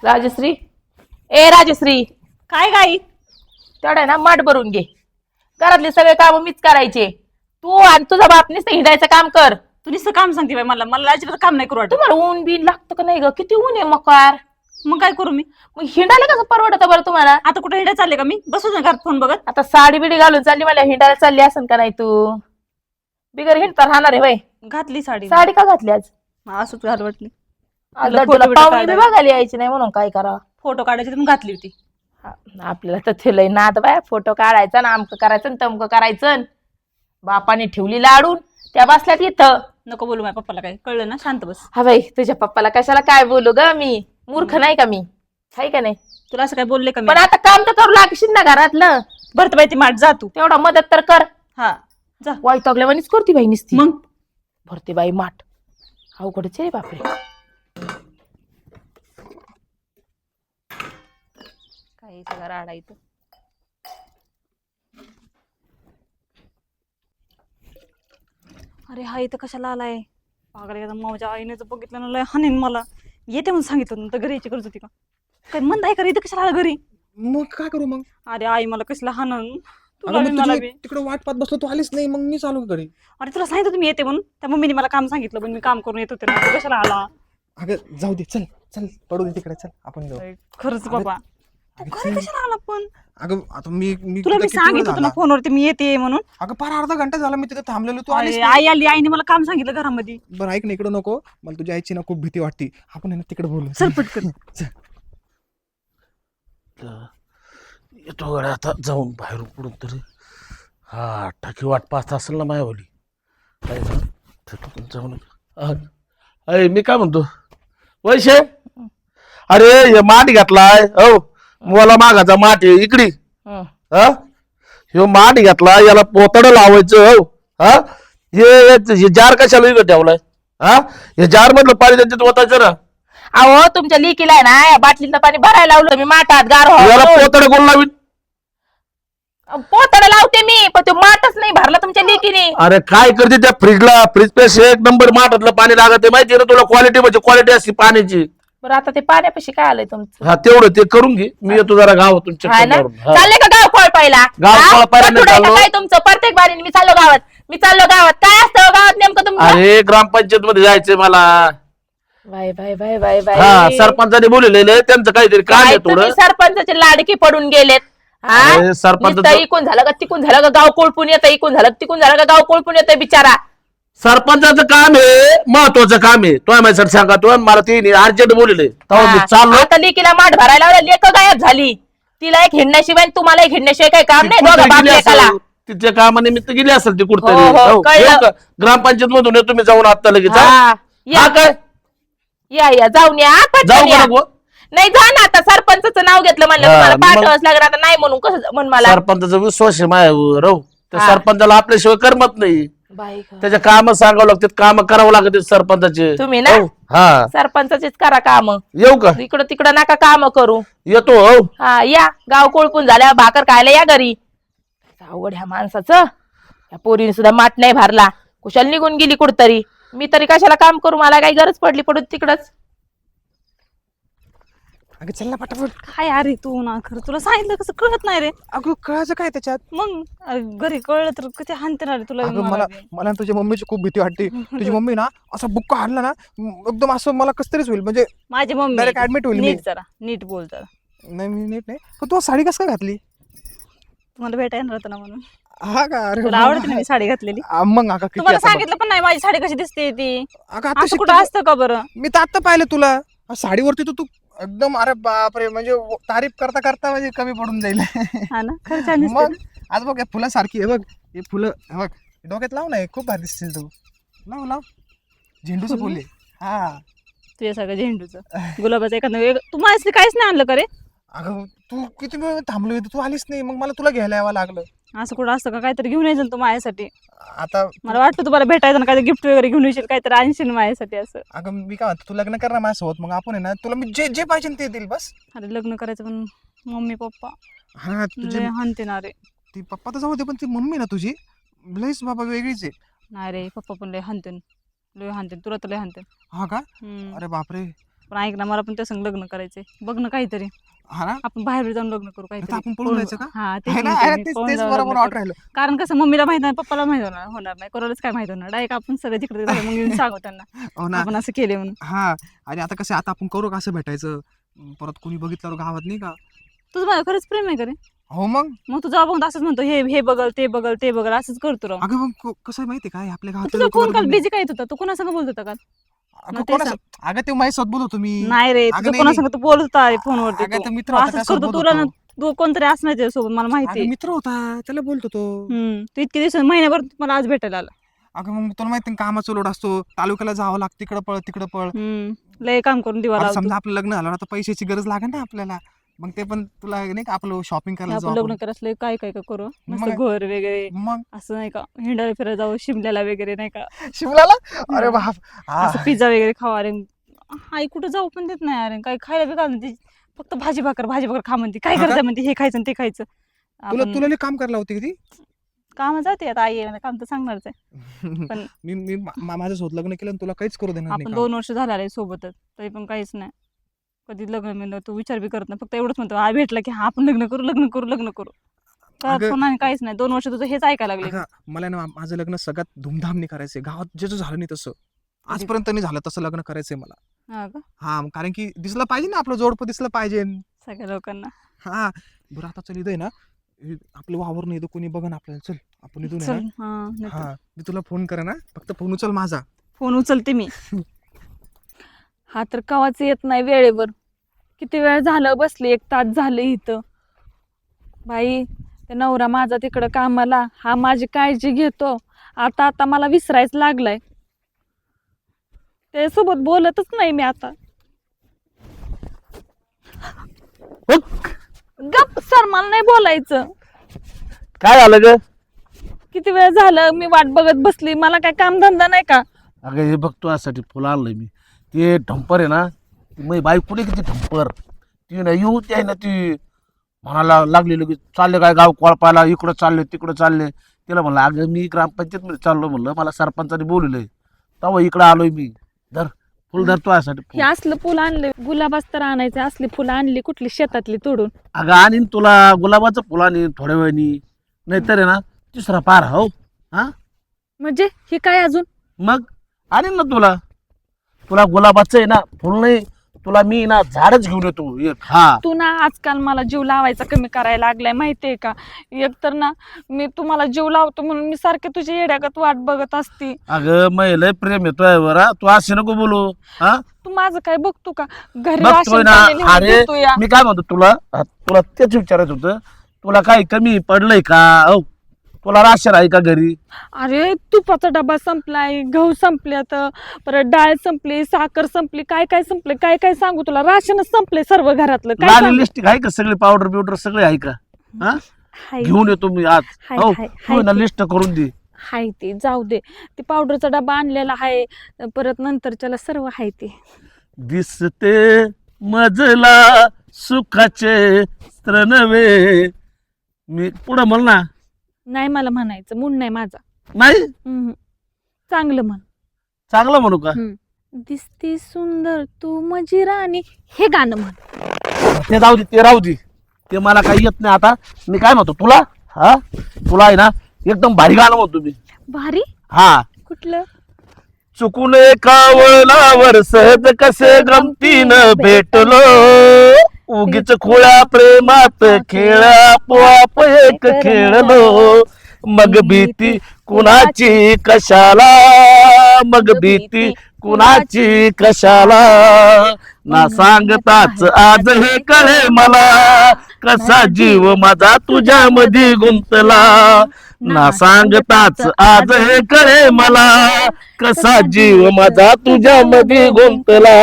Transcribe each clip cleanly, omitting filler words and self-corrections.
राजश्री, ए राजश्री, काय गाई? तेवढा ना माठ भरून घे. घरातले सगळे काम मीच करायचे. तू आणि तुझा बाप नुसतं हिंडायचं काम कर. तू नुसतं काम सांगते बाई मला. मला अजिबात काम नाही करू वाटत. तुम्हाला ऊन बिन लागतं का नाही ग? किती ऊन आहे मकार. मग काय करू मी? मग हिंडायला कसं परवडतं बरं तुम्हाला? आता कुठे हिंडा चालले का मी? बसू ना घरात फोन बघत. आता साडी बिडी घालून चालली, मला हिंडायला चालली असन का नाही तू? बिगर हिंडता राहणार आहे वय. घातली साडी. साडी का घातली आज? असंच घाल वाटली. तुला फोटो पाहुणे बी बघायला यायची नाही म्हणून काय करा? फोटो काढायचे तर घातली होती. आपल्याला तर ते लय नाद बाय, फोटो काढायचा ना, आमकं करायचं तमकं करायचं. बापाने ठेवली लाडून, त्या बसल्यात इथं. नको बोलू माझ्या पप्पाला. काय कळलं ना? शांत बस. हा बाई, तुझ्या पप्पाला कशाला काय बोलू ग? मी मूर्ख नाही का? मी हाय का नाही? तुला असं काय बोलले का मी? पण आता काम तर करू लागशील ना घरातलं. भरत बाई ती माठ जा तू. तेवढा मदत तर कर. हा जा. वाईटगल्यावानीच करते बाई नुसती. मग भरते बाई माठ. अवघडच आहे बापरे. काय सगळं राडा इथं. अरे हा इथं कशाला आलाय? पागल एकदम. माझ्या आईने जर बघितलं ना लय हाणीन मला. येते म्हणून सांगितलं तर घरी यायची गरज होती का? काय मंद आहे का रे? इथं कशाला आला घरी? मग काय करू मग? अरे आई मला कसला हाणन. तुला अगं बी मग मला तुझी बी. तिकडे वाट पाहत बसलो, तू आलीच नाही, मग मी चालू घरी. अरे तुला सांगितलं तुम्ही येते म्हणून. त्या मम्मीने मला काम सांगितलं पण मी काम करून येत होते ना. तू कशाला आला? अगं जाऊ दे, चल चल पडू दे तिकडे, चल आपण जाऊ. अरे, खरंच बाबा. तू अगं घरी चल. कशाला आला पण? अगं आता मी तुला तुला मी किती वेळ सांगितलं होतं ना झाला? फोनवरती मी येते म्हणून. अगं पार अर्धा घंटा झाला मी तिथे थांबलेलो, तू आलीस अरे, नाही. आई आली. आईने मला काम सांगितलं घरामध्ये. बरं ऐक ना, इकडे नको, मला तुझ्या आईची ना खूप भीती वाटते. आपण आहे ना तिकडे बोलू. चल पटकन. येतो गड्या आता जाऊन बाहेरून कुठून तरी. हा टाकी वाट पाहत असेल ना मायावली. काय झालं? तिथं जाऊन अरे मी काय म्हणतो वैशे, अरे हे माठ घातलाय हो, मला मागाचा माठ आहे इकडे. हा ह्यो माठ घातला, याला पोतड लावायचं हो. हा हे जार कशाला इकडे ठेवलाय? हा हे जार मधलं पाणी त्याच्यात ओतायचं ना. अहो तुमच्या लिकीला आहे ना, या बाटलीतलं पाणी भरायला लावलं मी माठात गार याला व्हावं. पोतड कोण लावीन? पोतडं लावते मी, पण तो माठच नाही भरला तुमच्या लेकीने. अरे काय करते त्या फ्रीजला? फ्रीज पेक्षा एक नंबर माठातलं पाणी लागत आहे, माहिती ना तुला? क्वालिटी म्हणजे क्वालिटी असते पाण्याची. बरं आता ते पाण्यापाशी काय आलंय तुमचं? हा तेवढं ते करून घे. मी येतो जरा गावातून हा ना? चक्कर मारून. हा. चालले का गाव कोळपायला? गाव हा? कोळपायला नाही पटुडायचं चाललो. काय तुमचं? प्रत्येक बारीने मी चाललो गावात. मी चाललो गावात. काय असतं गावात नेमकं तुमचं? अरे ग्रामपंचायत मध्ये जायचंय मला. Bye bye bye bye bye. हा सरपंचाने बोललेले, त्यांचं काहीतरी काम काय आहे तुम्ही थोडं. सरपंचाचे लाडके पडून गेलेत. हा? अरे सरपंच नुसतं इकून झालं का तिकून झालं का गाव कोळपून येतं, इकून झालं का तिकून झालं का गाव कोळपून येतं बिचारा. सरपंचाचं काम आहे, महत्वाचं काम आहे. तो माझ्यासाठी सांगा, तो मला ते अर्जंट बोलले तेव्हा मी हा. चाललो. आता लेकीला माठ भरायला लावलं, लेक गायब झाली. तिला एक हिंडण्याशिवाय आणि तुम्हाला एक हिंडण्याशिवाय काही काम नाही. दोघं बाप लेकाला. तिच्या कामानिमित्त गेली असेल ती हो, हो, कुठतरी. कळलं. ग्रामपंचायत मधून येतो मी जाऊन आता लगेच. हा? हा. हा काय या जाऊन या पटकन जाऊ या. का नको? नाही जा ना, आता सरपंचाचं नाव घेतलं म्हणलं हा, तुम्हाला मग- पाठवावंच लागणार. आता नाही म्हणून कसं म्हण मला. सरपंचाचा विश्वास आहे माझ्यावर हो. त्या हा. सरपंचाला आपल्याशिवाय करमत नाही. बाई गं. त्याचे काम सांगावं लागतात, काम करावं लागतात सरपंचाचे. तुम्ही ना? हो. हा सरपंचाचीच करा काम. येऊ का? इकडं तिकडं नका काम करू. येतो हो. हा या गाव कोळपून झाल्या, भाकर खायला या घरी. अवघड ह्या माणसाचं. या पोरीने सुद्धा माठ नाही भरला, कुशाल निघून गेली कुठतरी. मी तरी कशाला काम करू? मला काही गरज पडली पडून तिकडच. अगं चल ना पटापट. काय अरे तू ना, खरं तुला सांगितलं कसं कळत नाही रे. अगं कळायचं काय त्याच्यात? मग अरे, घरी कळलं तर किती हानते ना रे तुला. अगं मला मला बी. मला ना तुझ्या मम्मीची खूप भीती वाटते. तुझी मम्मी ना असा बुक्का हाणला ना, एकदम असं मला कस तरीच होईल. म्हणजे माझी मम्मी direct admit होईल मी. नीट जरा नीट बोल जरा. नाही मी नीट नाही. पण तू साडी कसं काय घातली? तुम्हाला भेटायला राहतं ना म्हणून. हा का? अरे तुला आवडते ना मी साडी घातलेली. मग अगं किती तुम्हाला आता बघ. सांगितलं पण नाही माझी साडी कशी दिसते ती. अगं आता असं कुठं असतं का बरं? मी तर आता पाहिलं तुला साडीवरती तू एकदम, अरे बापरे, म्हणजे तारीफ करता करता म्हणजे कमी पडून जाईल. हा ना, खरं छान दिसते मग ना. आज बघ या फुलासारखी आहे बघ. हे फुलं हे बघ, डोक्यात लाव ना, हे खूप भारी दिसतील तू. लाव लाव, झेंडूचं फुल आहे. हा तुझ्या सगळं झेंडूचं गुलाबाचं एखादं तू माझ्यासाठी काहीच नाही आणलं का रे? अगं तू किती वेळ थांबलो इथं, तू आलीच नाही. मग मला तुला घ्यायला यावं लागलं. असं कुठं असतं का? काहीतरी घेऊन यायचं ना तू माझ्यासाठी. आता मला वाटतं तुम्हाला भेटायचं ना, काहीतरी गिफ्ट वगैरे घेऊन येशील, काहीतरी आणशील माझ्यासाठी असं. अगं मी काय म्हणतो, तू लग्न कर ना माझ्यासोबत, मग आपण आहे ना, तुला मी जे जे पाहिजे ते देईल बस. अरे लग्न करायचं पण मम्मी पप्पा हा तुझे लय हाणते ना रे. ती पप्पा तर जाऊ दे, पण ती मम्मी ना तुझी लईच बाबा वेगळीच आहे. नाही रे, पप्पा पण लय हाणते, लय हाणते. तुला तर लय हाणते. हा का? अरे बापरे. पण ऐक ना, मला पण त्या संग लग्न करायचंय. बघ ना काहीतरी, हा ना, आपण बाहेर जाऊन लग्न करू आता काहीतरी. आपण पळून जायचं का? हा तेच आहे ना, म्हणते आहे मी, ना, पळून तेच जाऊन बरोबर लग्न वाट करू. राहिलं. कारण कसं मम्मीला माहित नाही, पप्पाला माहित होणार नाही, कोणालाच काय माहित होणार. डायरेक्ट आपण सगळे तिकडे झालं मग येऊन सांगू त्यांना हो ना. आपण असं केले म्हणून. हा, आणि आता कसं आता आपण करू कसं भेटायचं, परत कोणी बघितल्यावर गावात नाही का? तुझं मला खरंच प्रेम आहे का रे? हो मग. मग तुझा बघ असंच म्हणतो, हे बघल ते बघल ते बघल असंच करतो राव. अगं मग कसं आहे माहिती काय, आपल्या गावातले तुझा लोक फोन बरोबर काल नाही. बिझी काय येत होता? तू कोणासंग बोलत होता काल? अगं मग ते कोणासोबत? अगं ते माझ्यासोबत बोलतो मी. नाही रे, अगं तुझं नाही, कोणासंग तू बोलत होता फोनवरती. अगं तू तो मित्र तू होता, असंच त्यासोबत करतो, बोलत तुला ना होतो. तू कोणतरी असणार त्याच्यासोबत, मला माहिती अगं मित्र होता, त्याला बोलतो तो. तू इतके दिवस महिन्याभर मला आज भेटायला आला. अगं मग तुला माहिती ना, कामाचा लोड असतो, तालुक्याला जावं लागतं, तिकडं पळ तिकडं पळ. लय काम करून दिवा आता लावतो. समजा आपलं लग्न झालं ना, तर पैशाची गरज लागेल ना आपल्याला. मग ते पण तुला नाही का आपलं शॉपिंग करायला आपण जाऊ लग्न आपण. करायला काय काय काय करू मस्त, मग- घर वगैरे मग असं नाही का, हिंडायला फिरायला जाऊ शिमल्याला वगैरे नाही का, शिमलाला, अरे बाप. हा. असं पिझ्झा वगैरे खाऊ. अरे आई कुठं जाऊ पण देत नाही, अरे काही खायला बी घालून ती फक्त भाजी भाकर खा म्हणते. काय हा का? करते म्हणते, हे खायचं आणि ते खायचं. तुला आपण तुला लई काम करायला होती कधी? काम जाते आता, आई आहे, काम तर सांगणारच आहे. पण मी माझ्यासोबत लग्न केलं आणि तुला काहीच करू देणार आपण नाही 2 वर्ष झाले रे सोबतच, तरी पण काहीच नाही. कधी लग्न मिळलं तू विचार बी करत नाही, फक्त एवढंच म्हणतो हा भेटला की हा आपण लग्न करू लग्न करू लग्न करू. तर अगं- पुन्हा काहीच नाही. 2 वर्ष तुझं हेच ऐकायला लागले. अगं, मला ना माझं लग्न सगळ्यात धूमधामने करायचंय, गावात जे झालं नाही तसं आजपर्यंत नाही झालं तसं लग्न करायचंय मला. हा का, हा, कारण की दिसलं पाहिजे ना, आपलं जोडपं दिसलं पाहिजे. सगळ्या लोकांना. हा, बरं आता चल इथं आहे ना, हे आपलं वावर नाही, कोणी बघन आपल्याला. चल आपण इथून आहे चल, ना. हा हा, मी तुला फोन करा ना, फक्त फोन उचल माझा. फोन उचलते मी. हा तर कवाच येत नाही वेळेवर. किती वेळ झालं बसले, 1 तास झाले इथं. बाई ते नवरा माझा तिकडं कामाला, हा माझी काळजी घेतो. आता आता मला विसरायच लागलाय. त्यासोबत बोलतच नाही मी आता. गप सर, मला नाही बोलायचं. काय झालं ग? किती वेळ झालं मी वाट बघत बसली, मला काय काम धंदा नाही का? अगं हे बघतो यासाठी फुलं आणलंय मी. ते ढंपर आहे ना, ती माझी बाई कुठे किती ढंपर, ती ना येऊ ती आहे ना, ती म्हणायला लागलेलं की चालले काय गाव कोळपायला, इकडं चालले तिकडं चालले. तिला म्हणलं अगं मी ग्रामपंचायतमध्ये चाललो, म्हणलं मला सरपंचाने बोलवलंय, तेव्हा इकडं आलोय मी. धर फुल, धरतो यासाठी हे असलं फुलं आणले, गुलाबाच तर आणायचं. असली फुलं आणली कुठली शेतातली तोडून. अगं आणीन तुला गुलाबाचं फुल आणीन थोड्या वेळानी, नाहीतर आहे ना तिसरा पार. हो हा, म्हणजे हे काय अजून? मग आणीन ना तुला. तुला गुलाबाचं आहे ना फुल नाही, तुला मी ना झाडच घेऊन येतो एक. हा, तू ना आजकाल मला जीव लावायचा कमी करायला लागलाय माहितीये का? एक तर ना मी तुम्हाला जीव लावतो म्हणून मी सारखे तुझी येड्यागत वाट बघत असती. अगं लय प्रेम येतोय बरं, तू असे नको बोलू. हा, तू माझं काय बघतो का? घरी बघतोय राशन ना. पाणी लिहून अरे देतो या. मी काय म्हणतो तुला, तुला तेच विचारायचं होतं, तुला काही कमी पडलंय का? हो, तुला राशन आहे का घरी? अरे तुपाचा डबा संपलाय, गहू संपल्यात, परत डाळ संपली, साखर संपली, काय काय संपले, काय काय सांगू तुला? राशनच संपले सर्व घरातलं. काय लाली सांगू? लिस्टिक आहे का? सगळे पावडर बिवडर सगळे आहे का? हा, हाय घेऊन येतो मी आज. हाय, हो, हाय, तू ना हाय. लिस्ट करून दे. हाय ते जाऊ दे, ते पावडरचा डबा आणलेला आहे, परत नंतरच्याला सर्व आहे ते. दिसते मजला सुखाचे स्त्रनवे. मी पुढं म्हण ना. नाही मला म्हणायचं, मूड नाही माझा. नाही चांगलं म्हण. चांगलं म्हणू का? दिसती सुंदर तू माझी राणी, हे गाणं म्हण. ते जाऊ दे, ते राहू दे, ते मला काही येत नाही. आता मी काय म्हणतो तुला, हा तुला आहे ना एकदम भारी गाणं म्हणतो मी. भारी? हा, कुठलं? चुकून कावळावर सहज कसे गमतीनं भेटलो, उगीच खुळ्या प्रेमात खेळ आपोआप एक खेळलो. मग भीती कुणाची कशाला, मग भीती कुणाची कशाला, ना सांगताच आज हे कळे मला, कसा जीव माझा तुझ्यामध्ये गुंतला. ना सांगताच आज हे कळे मला, कसा जीव माझा तुझ्यामध्ये गुंतला.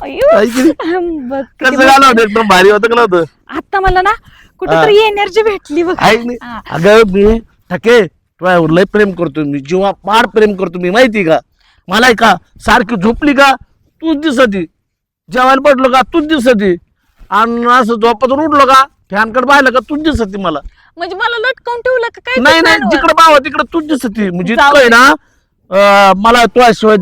अय्यो, बघ किती कसं गाणं होतं, एकदम भारी होतं का नव्हतं? आता मला ना कुठेतरी एनर्जी भेटली बघ. आहे नाही? अगं मी ठके तुझ्यावर लय प्रेम करतो मी, जीवा फार प्रेम करतो मी, माहिती का? मला आहे का सारखी झोपली का तूच दिसती, जेवायला पडलो का तूच दिसती, आणि असं झोपातून उठलो का फॅनकडे पाहिलं का तूच दिसती मला. म्हणजे मला लटकावून ठेवलं का काय? नाही ते नाही, फॅनवर? जिकडे पाहावं तिकडे तूच दिसती. म्हणजे जाऊ इतकं आहे ना, मला तुझ्याशिवाय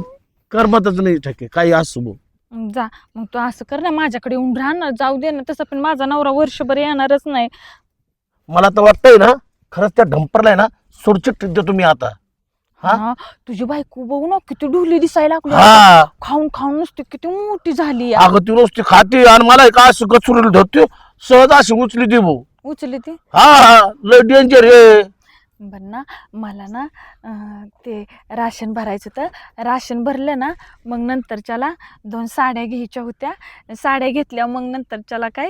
करमतच नाही ठके, काही असो भाऊ. जा मग तू असं कर ना, माझ्याकडे येऊन राहा ना, जाऊ दे ना. तसं पण माझा नवरा वर्षभर येणारच नाही. मला तर वाटतंय ना खरंच त्या ढंपरला आहे ना सुरक्षित देतो मी आता. हा? हा, तुझी बायको बघू ना किती ढुली दिसायला लागली. हा खाऊन खाऊन नुसती किती मोठी झाली. अगं ती नुसती खाते आणि मला का असं गचुरली धरते सहज अशी उचली ती भाऊ. उचली ती. हा लय डेंजर आहे. बर ना, मला ना ते राशन भरायचं तर राशन भरलं ना, मग नंतरच्याला 2 साड्या घ्यायच्या होत्या. साड्या घेतल्या मग नंतरच्याला काय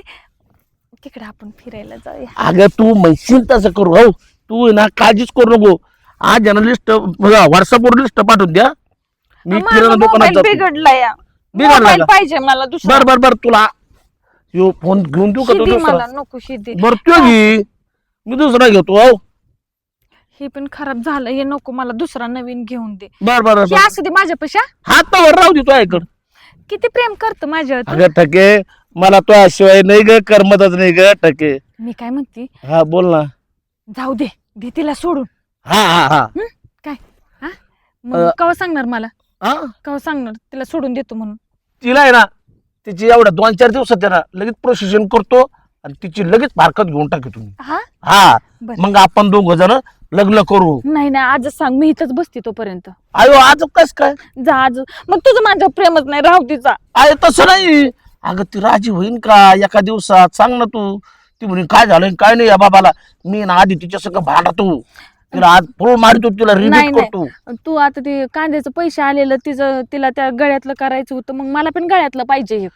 तिकडे आपण फिरायला जाऊया. अगं तू म्हणशील तसं करू हो. तू आहे ना काळजीच करू नको. आज यांना लिस्ट व्हॉट्सअपवर लिस्ट पाठवून द्या. मी माझा किराणा दुकानात मोबाईल जातो. बिघडलाय. बिघडलाय मोबाईल का? पाहिजे मला दुसरा. बर बर बर तुला यो फोन घेऊन देऊ का तो शिदी दुसरा? मला नको शिदी. बर तो घे मी दुसरा घेतो हो. हे पण खराब झालं, हे नको मला, दुसरा नवीन घेऊन दे. बर बर हे असू दे माझ्या पैशा. हातावर राहू दे तो ऐकड. किती प्रेम करतो माझ्यावर तू. अगं ठके मला तो शिवाय नाही ग करमतच नाही ग ठके. मी काय म्हणते, हा बोल ना. जाऊ दे, दे तिला सोडून. हा हा हा काय हा मग कवा सांगणार मला, हा कवा सांगणार तिला सोडून देतो म्हणून. तिला आहे ना तिची एवढ्या 2-4 दिवसात आहे ना लगेच प्रोसेशन करतो आणि तिची लगेच फारकत घेऊन टाकी तुम्ही. हा हा बरं. मग आपण 2 जण लग्न करू. नाही नाही, आजच सांग, मी इथंच बसते तोपर्यंत. अयो आज कस काय? जा आज. मग तुझं माझं प्रेमच नाही, राहू तिचा. अरे तसं नाही. अगं ती राजी होईन का एका दिवसात सांग ना तू. ती म्हणे काय झालं काय नाही या बाबाला. मी ना आधी तिच्या सगळं भांडतो तिला आज फुल मारतो तिला नाही रिपीट नाही, करतो. तू आता ते कांद्याचं पैसे आलेलं तिचं, तिला त्या गळ्यातलं करायचं होतं, मग मला पण गळ्यातलं पाहिजे एक.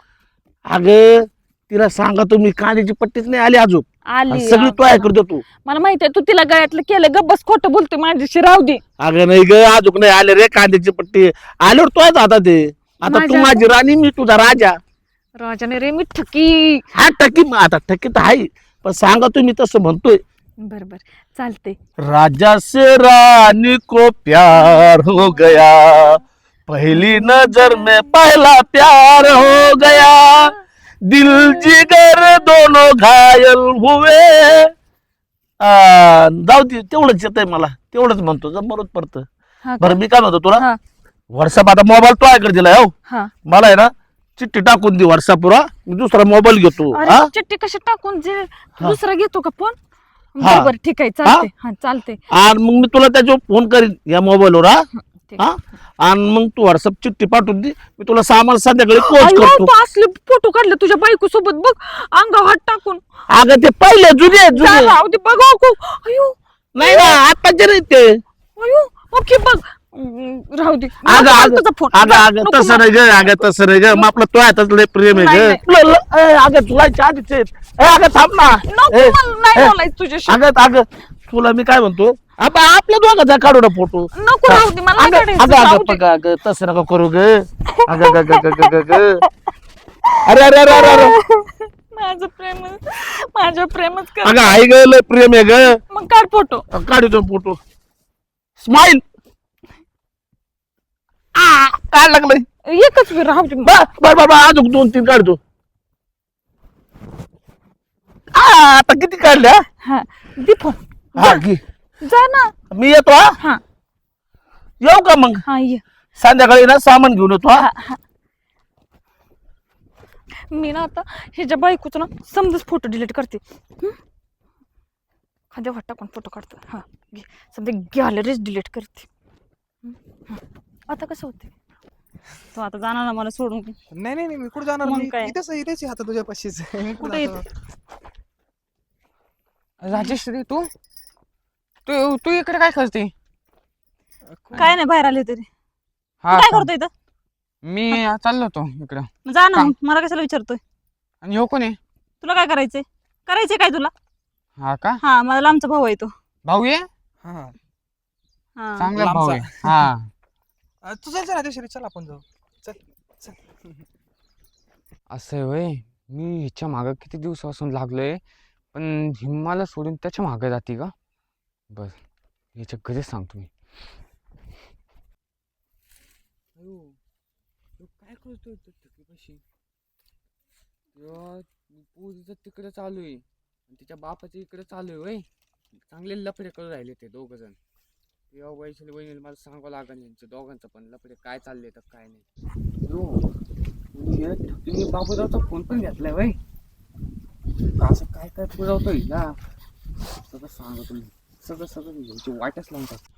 अगं तिला सांगा तुम्ही कांद्याची पट्टीच नाही आली अजून आली सगळी तो आहे करतो तू. मला माहिती आहे तू तिला गळ्यातलं केलं. गब्बस खोटं बोलतोय माझ्याशी, राहू दे. अगं नाही ग अजून नाही आले रे कांद्याची पट्टी. आल्यावर तो आहे आता ते. आता तू माझ्या- माझी राणी मी तुझा राजा. राजाने रे मी ठकी. हा टकी मग आता टकी तर आहे पण सांगा तुम्ही तसं म्हणतोय. बर बर चालते. राजा से रानी को प्यार हो गया पहली नजर में पहला प्यार हो गया दिल जिगर दोनों घायल हुए. जाऊ दे तेवढंच येत आहे मला तेवढंच म्हणतो जमरच पडतं. हा का? बरं मी काय म्हणतो तुला हा व्हॉट्सअप आता मोबाईल तो आहे दिलाय हो. हा. मला आहे ना चिठ्ठी टाकून दे व्हॉट्सअपवर. मी दुसरा मोबाईल घेतो. अरे हा चिठ्ठी कशी टाकून जे दुसरा घेतो का फोन. हा. बरोबर ठीक आहे चालते. हा चालते. आणि मग मी तुला त्याच्यावर फोन करीन या मोबाईलवर. हा ठीक. हा आणि मग तू व्हॉट्सअप चिठ्ठी पाठवून दे मी तुला सामान संध्याकाळी पोच अयो, करतो. तू असले फोटो काढले तुझ्या बायको सोबत बघ, अंगावर हात टाकून. अगं ते पहिले जुने जा, जुने राहू दे बघ. अयो नाही ना आताचे नाही ते. अयो ओके बघ. राहू दे. अगं नको अगं तुझा फोन. अगं अगं नको तसं मला. नाही ग अगं तसं नाही ग मग आपलं तो आहे लय प्रेम आहे नाही, ग. अगं तुला आधीच अगं थांब ना. नको ए, मला नाही ए, बोलायचं तुझ्याशी. अगं अगं तुला मी काय म्हणतो आता आपल्या दोघांचा काढू ना फोटो. नको राहू दे मला नाही अगं काढायचं, अगं राहू अगं दे. बघ, अगं तसं नका करू ग. अगं ग ग ग ग ग अरे अरे अरे अरे अरे माझं प्रेम, माझ्या प्रेमच कर. अगं आई ग लय प्रेम आहे ग. मग काढ फोटो. काढतो फोटो स्माइल. काय लागलंय एकच वेळ राहू दे. बर बर बाबा अजून 2-3 काढतो. आता किती काढल्या. हा दे फोन. हा घे जा ना. मी येतो. हा हा येऊ का मग हा ये. संध्याकाळी ना सामान घेऊन येतो. हा मी ना आता ह्याच्या बायकोचं ना समजाच फोटो डिलीट करते. खाद्या वाट टाकून फोटो काढतो. हा घे, समजा गॅलरीच डिलीट करते. आता कसं होते. तो आता जाणार ना मला सोडून. नाही नाही नाही, मी कुठे जाणार. मग मी काय? इथेच इथेच आता तुझ्या पाशीच. मी कुठे कुठे येते? राजेश्री तू तू तू इकडे काय करते? काय नाही बाहेर आले तरी. हा काय का? करतो इथं. मी चाललो होतो इकडं. जा ना का? मग, मला कशाला विचारतोय. आणि ह्यो कोण आहे? तुला काय करायचंय, करायचंय काय तुला. हा का हा माझा लांबचा भाऊ आहे तो. भाऊ आहे? हा हा चांगला भाऊ आहे. हा तू चल राजेश्वरी चल आपण जाऊ. चल चल. असं आहे होय. मी हिच्या मागं किती दिवसापासून लागलोय पण ही मला सोडून त्याच्या मागं जाते का? बर याच्या घरीच सांगतो मी. काय करतोय पोरीचं तिकडे चालू आहे आणि तिच्या बापाच्या इकडे चालू आहे होय. चांगले लफडे करून राहिले ते 2 जण. तेव्हा वैशाली वहिनीला मला सांगावं लागेल यांच्या दोघांचं पण लफडे काय चालले तर काय नाही. तुम्ही बाबूरावचा फोन पण घेतलाय वय असं काय काय पुरवतोय ना सगळं सांगा तुम्ही सगळं सगळं याची वाटच लावतात.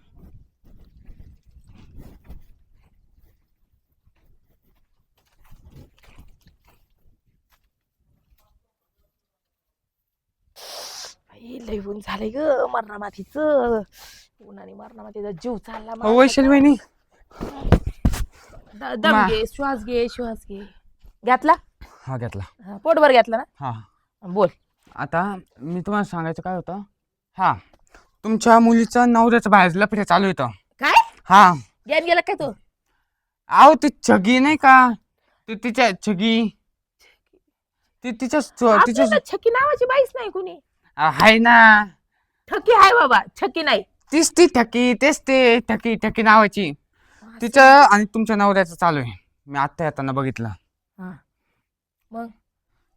लय ऊन झालंय ग मरणामातीचं. उन्हाने मरणामातीचा जीव चालला माझा. वैशाली वहिनी दम मा- घे, श्वास घे, श्वास घे. घेतला? हा घेतला. हा, पोटभर घेतला ना? हा बोल. आता मी तुम्हाला सांगायचं काय होतं हा तुमच्या मुलीचं नवऱ्याचं बाहेर लफडे चालू होतं. काय हा गेम गेला काय तू? आहो ती छगी नाही का ती तिच्या छगी ती तिच्या आपल्याला छकी नावाची बाईच नाही कुणी. आहे ना ठकी आहे बाबा, छकी नाही. तीच ती ठकी तेच ते ठकी ठकी नावाची तिचं आणि तुमच्या नवऱ्याचं चालू आहे. मी आत्ता येताना बघितलं. हा. मग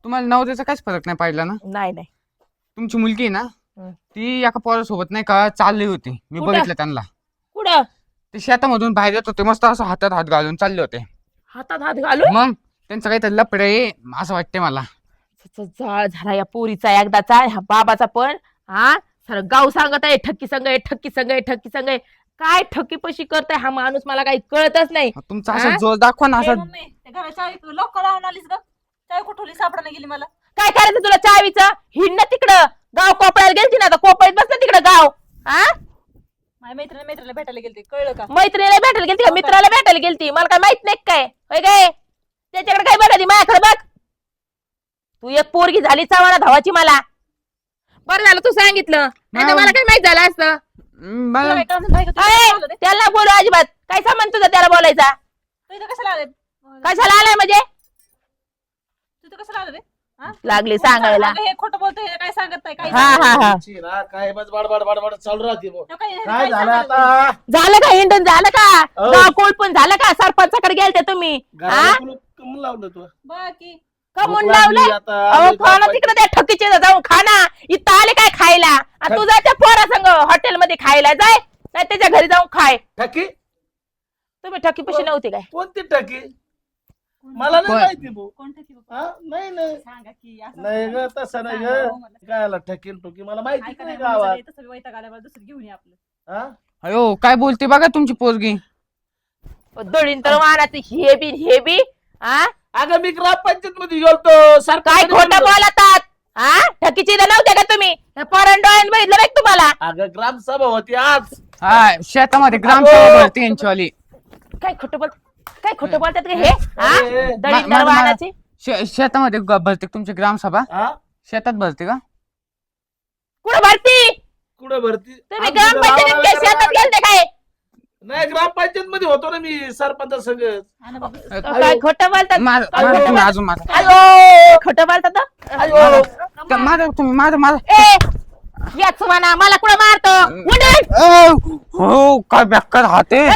तुम्हाला नवऱ्याचा काहीच फरक नाही पाहिला ना. नाही नाही. तुमची मुलगी आहे ना हं. ती एका पोरासोबत नाही का चालली होती. मी कुठं? बघितलं त्यांना. कुठं? ते शेतामधून बाहेर येत होते मस्त असं हातात हात घालून चालले होते. हातात हात घालून? मग त्यांचं काहीतरी लपड आहे असं वाटते मला. जाळ झाला या पोरीचा एकदाचा, ह्या बाबाचा पण. हा सारं गाव सांगत आहे ठक्की संघ आहे, ठक्की संघ आहे, ठक्की संघ आहे. काय ठक्की पशी करताय हा माणूस मला काही कळतच नाही. तुमचा हा? असं जोर दाखवा ना असं. घराच्या लॉक लावून आलीस ग चावी कुठवली सापडा गेली मला. काय करायचं तुला चावीचं? हिंड तिकडं गाव कोपऱ्याला गेलती ना, आता कोपऱ्यात बस ना तिकडं गाव. हा माझ्या मैत्रिणीला भेटायला गेलते कळलं का. मैत्रिणीला भेटायला गेलती का मित्राला भेटायला गेलती? मला काय माहित नाही काय होय काय? त्याच्याकडे काय बघायची माझ्याकडे बघ. तू एक पोरगी झाली चावाना धावाची मला. बरं झालं तू सांगितलं, नाही तर मला काय माहित झालं असतं. मला अय, त्याला बोलू अजिबात. काय संबंध तुझा त्याला बोलायचा? कशाला आले कशाला आलाय म्हणजे? तू कशाला आलं रे. लागले सांगायला. हे खोटं बोलतोय हे काय सांगत नाही काय हा हा हा. तुमची ना काय बस बाडबाड बाडबाड चालू राहते बुवा. काय काय झालं आता झालं का हिंडून? झालं का अहो. गाव कोळपून? झालं का सरपंचाकडे गेलते तुम्ही? हा घराला कुलूप कमून लावलं तू बाकी कमून भूक लागली लावलं? आता. अहो आम्ही खाना बाप- तिकडे त्या ठकीचे जाऊन खाना. इथं आले काय खायला? आणि तू जायच्या पोरा संग हॉटेलमध्ये खायला जाय, नाही त्याच्या घरी जाऊन खाय. ठकी तुम्ही ठकी पशी नव्हती काय? कोणती ठकी? मला नाही कोण? माहिती भाऊ. कोण ठेकी हा? नाही नाही सांगा की असं नाही ग तसं नाही सांगा हो ग. मला. काय आला ठकीन टोकी मला माहिती ऐका नाही नाही गावात. म्हणजे तसं वैताग आल्यावर दुसरी घेऊन ये आपलं. हा? अयो काय बोलते बघा तुमची पोरगी. दळीन तर वाहनाचं हे बी हे बी. हा अगं मी ग्रामपंचायत मध्ये गेलतो काय सरकार खोटं बोलतात? हा ठकीची इथं नव्हते का तुम्ही? पोरण डोळ्यानं बघितलं बाई तुम्हाला. अगं ग्रामसभा होती आज. हा शेतामध्ये ग्रामसभा भरती यांचीवाली. काय खोटं बोल, काय खोटं बोलतात का हे? हा अरे, दळीन मा- मा- वाहनाची. शेतामध्ये भरते का तुमची ग्रामसभा? हा? शेतात भरते का? कुठं भरती? कुठं भरती? तुम्ही आमच्या ग्रामपंचायतीत गावाला काय शेतात वगैरे- गेलते काय? नाही ग्रामपंचायत मध्ये होतो ना मी सरपंच संघ. काय खोटं बोलतात? मारा तुम्ही अजून मारा. अयो खोटं बोलतात हं? अयो. मारा तुम्ही मारा. ए याच म्हणा मला कुठं मारतो? उडून. हो काय बेकार हाते.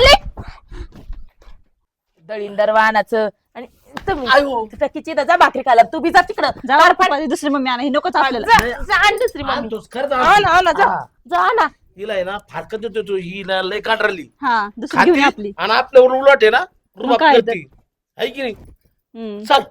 दळींदर वाहनाचं आणि तुम्ही आयो. टकीची जा भाकरी खायला. तू बी जा तिकडं. चार पाच- दुसरी मम्मी आणा हे नकोच आपल्याला. जा जा आण दुसरी मम्मी. आणतोस खरंच हा ना, हा ना, जा हा. जा ना. हिला आहे ना फारकत देतो तो ही ना लय काढरली हा दुसरी घेऊन ये आपली. आणि आपल्यावर उलट आहे ना रुबाब काय तर. करते. है की नाही? हम्म. चल